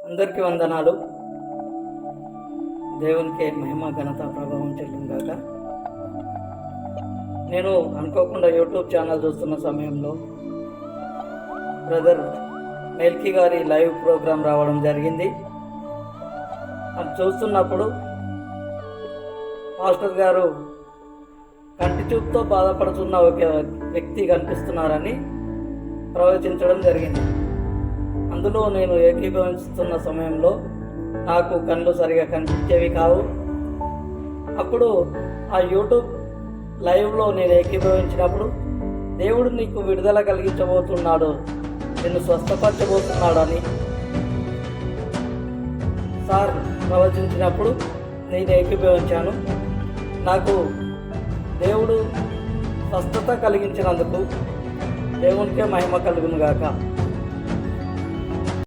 అందరికీ వందనాలు. దేవునికి మహిమ ఘనత ప్రభావం చెల్లిందాక నేను అనుకోకుండా యూట్యూబ్ ఛానల్ చూస్తున్న సమయంలో బ్రదర్ మెల్కీ గారి లైవ్ ప్రోగ్రాం రావడం జరిగింది. అది చూస్తున్నప్పుడు పాస్టర్ గారు కంటి చూపుతో బాధపడుతున్న ఒక వ్యక్తి కనిపిస్తున్నారని ప్రవచించడం జరిగింది. అందులో నేను ఏకీభవిస్తున్న సమయంలో నాకు కళ్ళు సరిగా కనిపించేవి కావు. అప్పుడు ఆ యూట్యూబ్ లైవ్లో నేను ఏకీభవించినప్పుడు దేవుడు నీకు విడుదల కలిగించబోతున్నాడు, నిన్ను స్వస్థపరచబోతున్నాడు అని సార్ ప్రవచించినప్పుడు నేను ఏకీభవించాను. నాకు దేవుడు స్వస్థత కలిగించినందుకు దేవునికే మహిమ కలుగును గాక.